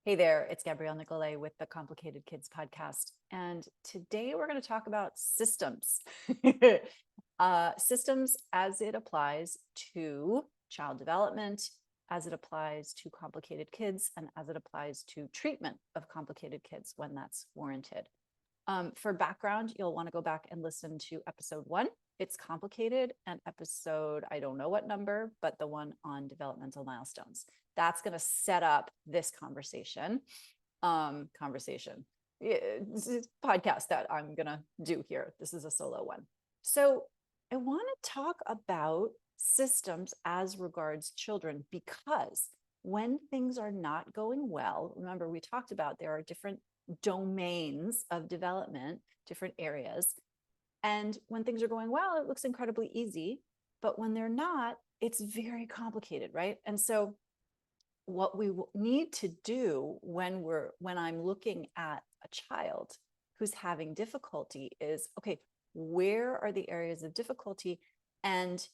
Hey there, it's Gabrielle Nicolay with the Complicated Kids podcast. And today we're going to talk about systems. Systems as it applies to child development, as it applies to complicated kids, and as it applies to treatment of complicated kids when that's warranted. For background, you'll want to go back and listen to episode 1. It's complicated, and episode, I don't know what number, but the one on developmental milestones. That's going to set up this conversation. This is a podcast that I'm going to do here. This is a solo one. So I want to talk about systems as regards children, because when things are not going well, remember we talked about there are different domains of development, different areas. And when things are going well, it looks incredibly easy. But when they're not, it's very complicated, right? And so what we need to do when I'm looking at a child who's having difficulty is, okay, where are the areas of difficulty and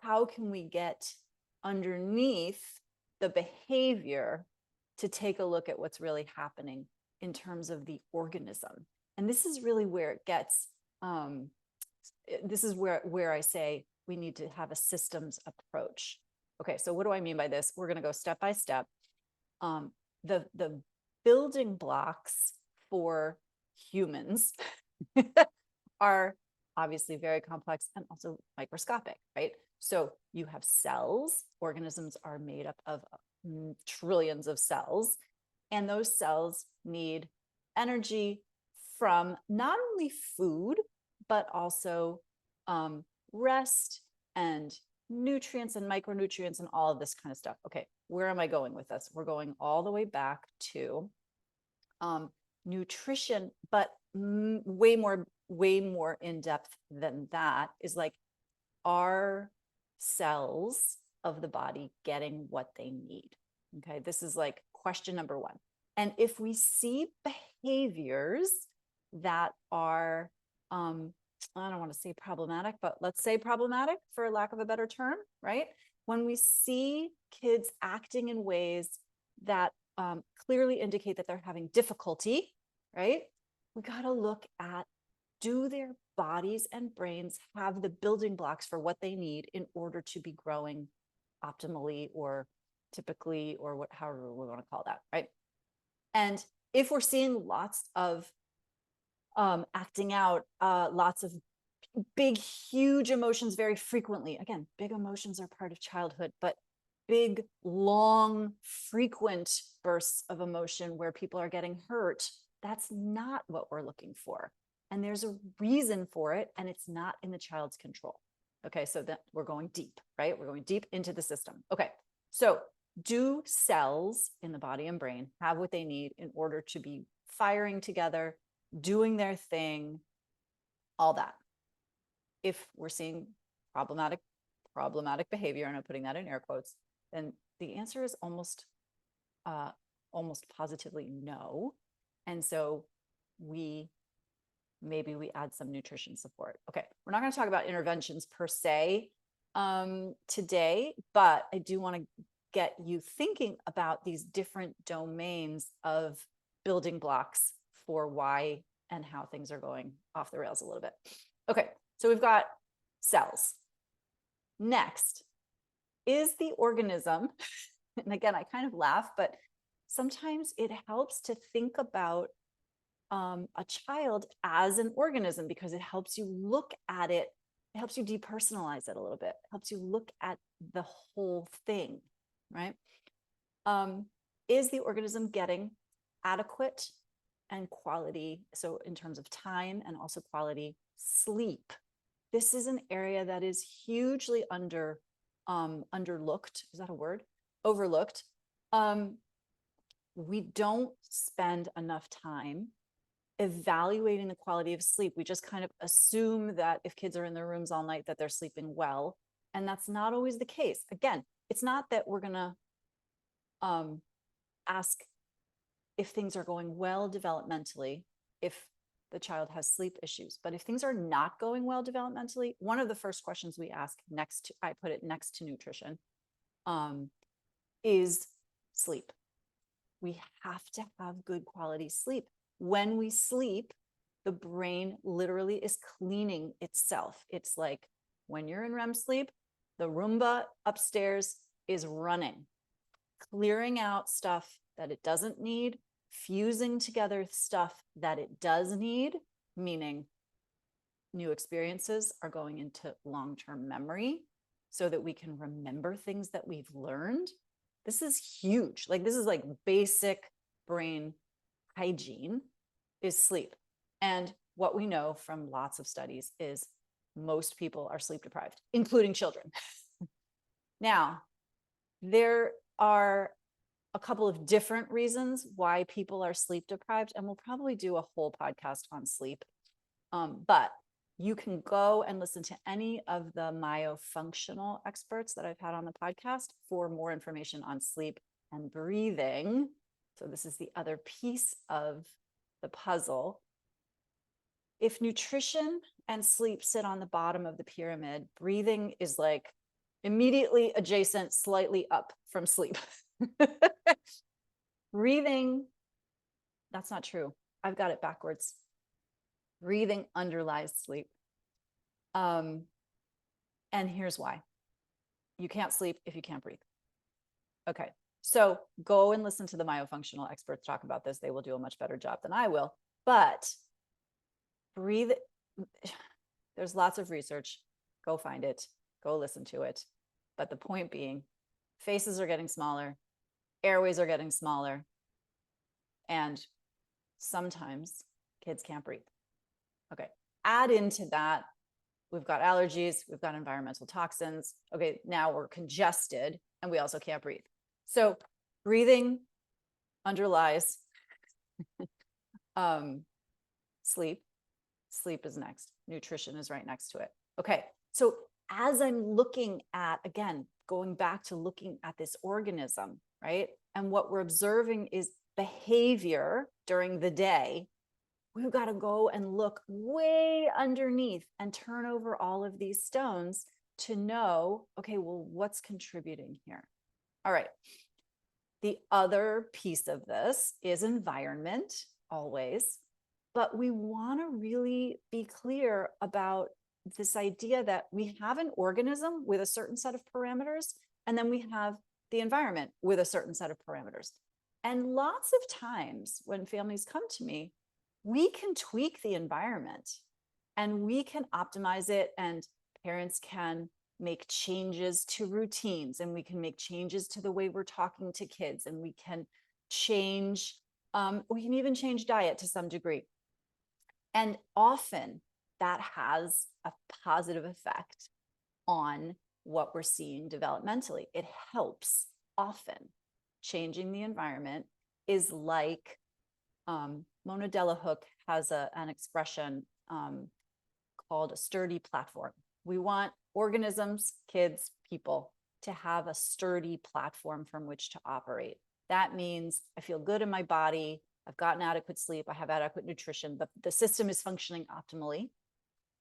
how can we get underneath the behavior to take a look at what's really happening in terms of the organism. And this is really where it gets, this is where I say we need to have a systems approach. Okay, so what do I mean by this? We're going to go step by step. The building blocks for humans are obviously very complex and also microscopic, right? So you have cells. Organisms are made up of trillions of cells, and those cells need energy from not only food, but also rest and nutrients and micronutrients and all of this kind of stuff. Okay, where am I going with this? We're going all the way back to nutrition, but way more in depth than that is like, are cells of the body getting what they need? Okay, this is like question number 1. And if we see behaviors that are, I don't want to say problematic, but let's say problematic for lack of a better term, right? When we see kids acting in ways that clearly indicate that they're having difficulty, right? We got to look at, do their bodies and brains have the building blocks for what they need in order to be growing optimally or typically, or however we want to call that, right? And if we're seeing lots of acting out, lots of big, huge emotions very frequently. Again, big emotions are part of childhood, but big, long, frequent bursts of emotion where people are getting hurt, that's not what we're looking for. And there's a reason for it, and it's not in the child's control. Okay, so that we're going deep, right? We're going deep into the system. Okay, so do cells in the body and brain have what they need in order to be firing together, doing their thing, all that? If we're seeing problematic behavior, and I'm putting that in air quotes, then the answer is almost positively no. And so maybe we add some nutrition support. Okay, we're not going to talk about interventions per se today, but I do want to get you thinking about these different domains of building blocks for why and how things are going off the rails a little bit. Okay, so we've got cells. Next is the organism. And again, I kind of laugh, but sometimes it helps to think about a child as an organism, because it helps you look at it. It helps you depersonalize it a little bit. It helps you look at the whole thing, right? Is the organism getting adequate and quality, so in terms of time and also quality, sleep? This is an area that is hugely underlooked. Is that a word? Overlooked. We don't spend enough time evaluating the quality of sleep. We just kind of assume that if kids are in their rooms all night that they're sleeping well, and that's not always the case. Again, it's not that we're going to ask if things are going well developmentally, if the child has sleep issues. But if things are not going well developmentally, one of the first questions we ask I put it next to nutrition, is sleep. we have to have good quality sleep. When we sleep, the brain literally is cleaning itself. It's like when you're in REM sleep, the Roomba upstairs is running, clearing out stuff that it doesn't need, fusing together stuff that it does need, meaning new experiences are going into long-term memory so that we can remember things that we've learned. This is huge. Like, this is like basic brain hygiene is sleep. And what we know from lots of studies is most people are sleep deprived, including children. Now, there are a couple of different reasons why people are sleep deprived, and we'll probably do a whole podcast on sleep. But you can go and listen to any of the myofunctional experts that I've had on the podcast for more information on sleep and breathing. So this is the other piece of the puzzle. If nutrition and sleep sit on the bottom of the pyramid, breathing is like immediately adjacent, slightly up from sleep. Breathing, that's not true. I've got it backwards. Breathing underlies sleep. And here's why. You can't sleep if you can't breathe. Okay, so go and listen to the myofunctional experts talk about this. They will do a much better job than I will. But breathe, there's lots of research. Go find it, go listen to it. But the point being, faces are getting smaller, airways are getting smaller, and sometimes kids can't breathe. Okay, add into that, we've got allergies, we've got environmental toxins. Okay, now we're congested and we also can't breathe. So breathing underlies sleep. Sleep is next. Nutrition is right next to it. Okay, so as I'm looking at, again, going back to looking at this organism, right? And what we're observing is behavior during the day. We've got to go and look way underneath and turn over all of these stones to know, okay, well, what's contributing here? All right. The other piece of this is environment, always. But we want to really be clear about this idea that we have an organism with a certain set of parameters, and then we have the environment with a certain set of parameters. And lots of times when families come to me, we can tweak the environment and we can optimize it, and parents can make changes to routines, and we can make changes to the way we're talking to kids, and we can change, we can even change diet to some degree. And often that has a positive effect on what we're seeing developmentally. It helps often. Changing the environment is like, Mona Delahooke has an expression called a sturdy platform. We want organisms, kids, people to have a sturdy platform from which to operate. That means I feel good in my body, I've gotten adequate sleep, I have adequate nutrition, but the system is functioning optimally.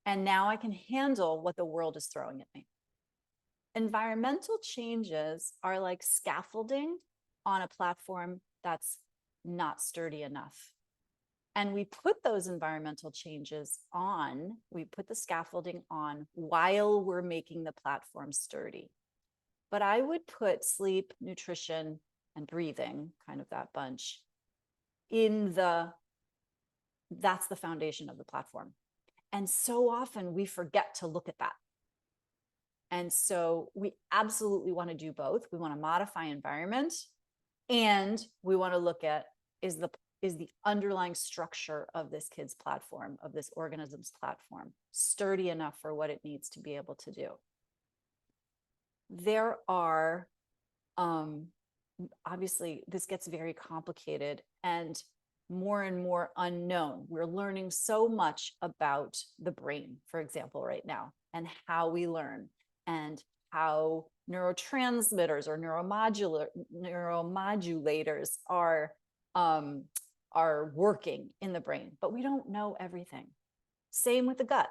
And now I can handle what the world is throwing at me. Environmental changes are like scaffolding on a platform that's not sturdy enough. And we put those environmental changes on, we put the scaffolding on while we're making the platform sturdy. But I would put sleep, nutrition, and breathing, kind of that bunch, that's the foundation of the platform. And so often we forget to look at that. And so we absolutely want to do both. We want to modify environment, and we want to look at is the underlying structure of this kid's platform, of this organism's platform, sturdy enough for what it needs to be able to do. There are, obviously, this gets very complicated and more unknown. We're learning so much about the brain, for example, right now, and how we learn, and how neurotransmitters or neuromodulators are working in the brain, but we don't know everything. Same with the gut.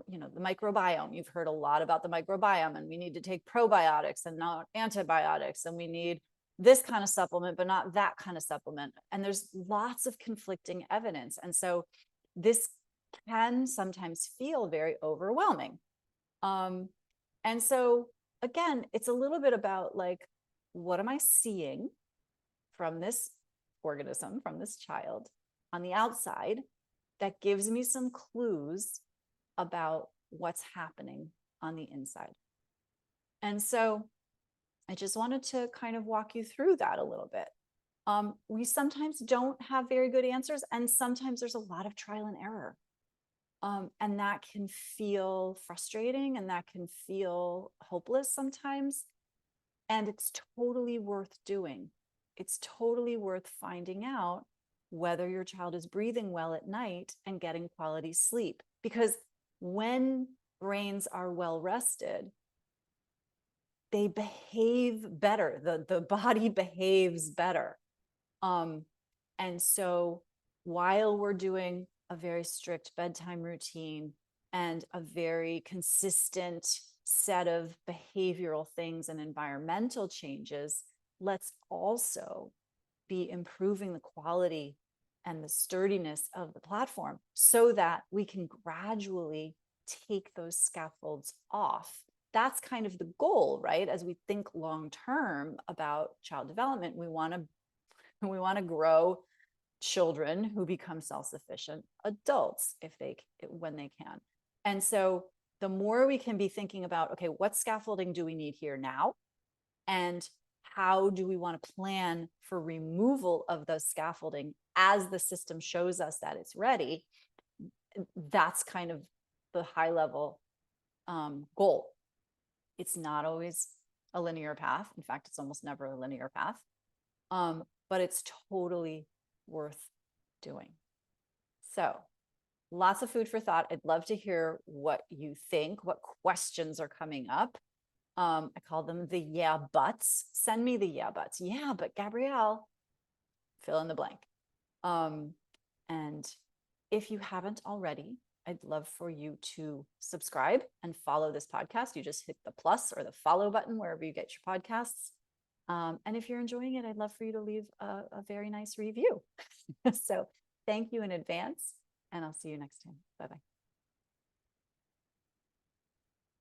You know, the microbiome. You've heard a lot about the microbiome, and we need to take probiotics and not antibiotics, and we need this kind of supplement, but not that kind of supplement. And there's lots of conflicting evidence. And so this can sometimes feel very overwhelming. And so again, it's a little bit about like, what am I seeing from this organism, from this child on the outside that gives me some clues about what's happening on the inside? And so I just wanted to kind of walk you through that a little bit. We sometimes don't have very good answers, and sometimes there's a lot of trial and error. And that can feel frustrating and that can feel hopeless sometimes. And it's totally worth doing. It's totally worth finding out whether your child is breathing well at night and getting quality sleep. Because when brains are well rested, they behave better. The body behaves better. And so while we're doing a very strict bedtime routine and a very consistent set of behavioral things and environmental changes, let's also be improving the quality and the sturdiness of the platform so that we can gradually take those scaffolds off. That's kind of the goal, right? As we think long term about child development, we want to grow children who become self-sufficient adults when they can. And so the more we can be thinking about, okay, what scaffolding do we need here now? And how do we want to plan for removal of those scaffolding as the system shows us that it's ready? That's kind of the high level goal. It's not always a linear path. In fact, it's almost never a linear path, but it's totally worth doing. So lots of food for thought. I'd love to hear what you think, what questions are coming up. I call them the yeah buts. Send me the yeah buts. Yeah, but Gabrielle, fill in the blank. And if you haven't already, I'd love for you to subscribe and follow this podcast. You just hit the plus or the follow button wherever you get your podcasts. And if you're enjoying it, I'd love for you to leave a very nice review. So thank you in advance, and I'll see you next time. Bye-bye.